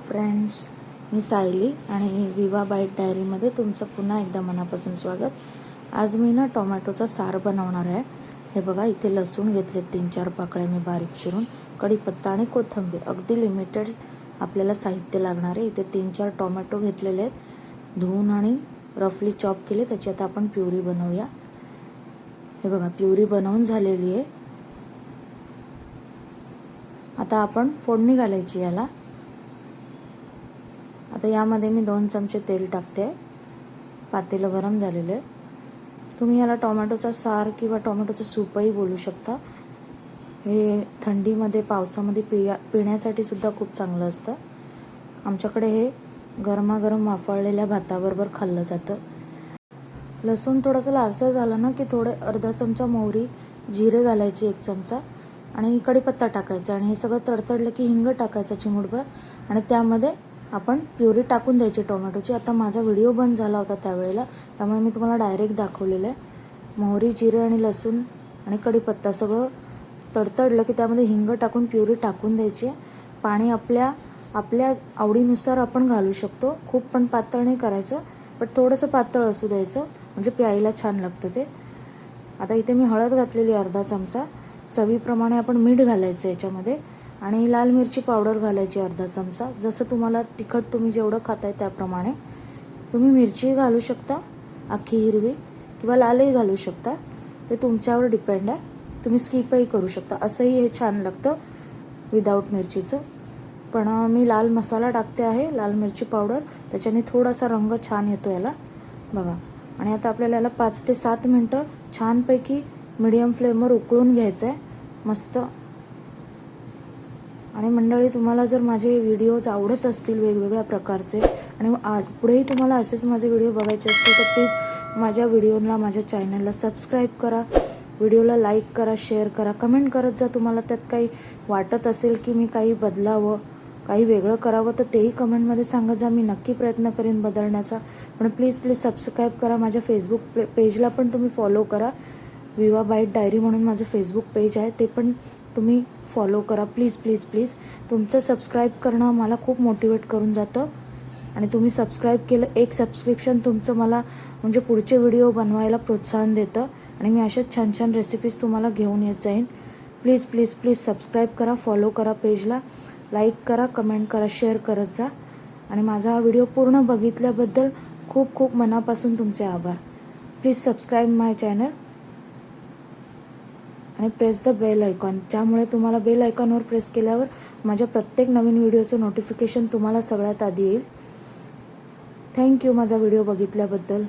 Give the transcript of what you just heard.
Friends, मी सायली आणि विवा bite डायरीमध्ये तुमचं पुन्हा एकदा मनापासून स्वागत. आज मी ना टोमॅटोचा सार बनवणार आहे. हे बघा, इथे लसूण घेतले 3-4 पाकळ्या मी बारीक चिरून, कढीपत्ता आणि कोथिंबीर, अगदी लिमिटेड आपल्याला साहित्य लागणार आहे. इथे 3-4 टोमॅटो घेतलेले आहेत, धुवून आणि रफली चॉप केले. त्याची आता आपण प्युरी बनवूया. हे बघा, प्युरी बनवून झालेली आहे. आता आपण फोडणी घालायची याला. आता यामध्ये मी 2 चमचे तेल टाकते. पातेलं गरम झालेलं आहे. तुम्ही याला टोमॅटोचा सार किंवा टोमॅटोचं सूपही बोलू शकता. हे थंडीमध्ये पावसामध्ये पिण्यासाठी सुद्धा खूप चांगलं असतं. आमच्याकडे हे गरमागरम वाफळलेल्या भाताबरोबर खाल्लं जातं. लसूण थोडंसं लालसर झालं ना की थोडे अर्धा चमचा मोहरी, जिरे घालायचे 1 चमचा आणि कढीपत्ता टाकायचा आणि हे सगळं तडतडलं की हिंग टाकायचा चिमूटभर आणि त्यामध्ये आपण प्युरी टाकून द्यायची टोमॅटोची. आता माझा व्हिडिओ बंद झाला होता त्यावेळेला, त्यामुळे मी तुम्हाला डायरेक्ट दाखवलेलं आहे. मोहरी, जिरे आणि लसूण आणि कढीपत्ता सगळं तडतडलं की त्यामध्ये हिंग टाकून प्युरी टाकून द्यायची. पाणी आपल्या आवडीनुसार आपण घालू शकतो. खूप पण पातळ नाही करायचं, पण थोडंसं पातळ असू द्यायचं, म्हणजे प्यायला छान लागतं ते. आता इथे मी हळद घातलेली अर्धा चमचा. चवीप्रमाणे आपण मीठ घालायचं याच्यामध्ये आणि लाल मिरची पावडर घालायची अर्धा चमचा. जसं तुम्हाला तिखट तुम्ही जेवढं खाताय त्याप्रमाणे तुम्ही मिरची घालू शकता, अख्खी हिरवी किंवा लालही घालू शकता. ते तुमच्यावर डिपेंड आहे. तुम्ही स्किपही करू शकता. असंही हे छान लागतं विदाऊट मिरचीचं. पण मी लाल मसाला टाकते आहे, लाल मिरची पावडर. त्याच्याने थोडासा रंग छान येतो याला बघा. आणि आता आपल्याला याला 5 ते 7 मिनटं छानपैकी मीडियम फ्लेमवर उकळून घ्यायचं आहे मस्त. आणि मंडळी, तुम्हाला जर माझे व्हिडिओज आवडत असतील वेगवेगळ्या प्रकारचे आणि पुढेही तुम्हाला असेच माझे व्हिडिओ बघायचे असतील तर प्लीज माझ्या व्हिडिओला, माझ्या चॅनलला सबस्क्राईब करा, व्हिडिओला लाईक करा, शेअर करा, कमेंट करत जा. तुम्हाला त्यात काही वाटत असेल की मी काही बदलावं, काही वेगळं करावं तर तेही कमेंटमध्ये सांगत जा. मी नक्की प्रयत्न करीन बदलण्याचा. पण प्लीज सबस्क्राईब करा. माझ्या फेसबुक पेजला पण तुम्ही फॉलो करा. विवा बाईट डायरी म्हणून माझं फेसबुक पेज आहे, ते पण तुम्ही फॉलो करा. प्लीज तुमचं सबस्क्राईब करणं मला खूप मोटिवेट करून जातं. आणि तुम्ही सबस्क्राईब केलं, एक सबस्क्रिप्शन तुमचं मला म्हणजे पुढचे व्हिडिओ बनवायला प्रोत्साहन देतं आणि मी अशाच छान छान रेसिपीज तुम्हाला घेऊन येत जाईन. प्लीज सबस्क्राईब करा, फॉलो करा पेजला, लाईक करा, कमेंट करा, शेअर करत जा. आणि माझा हा व्हिडिओ पूर्ण बघितल्याबद्दल खूप मनापासून तुमचे आभार. प्लीज सबस्क्राईब माय चॅनल आणि प्रेस द बेल आयकॉन, ज्यामुळे तुम्हाला बेल आयकॉनवर प्रेस केल्यावर माझ्या प्रत्येक नवीन व्हिडिओचं नोटिफिकेशन तुम्हाला सगळ्यात आधी येईल. थँक्यू माझा व्हिडिओ बघितल्याबद्दल.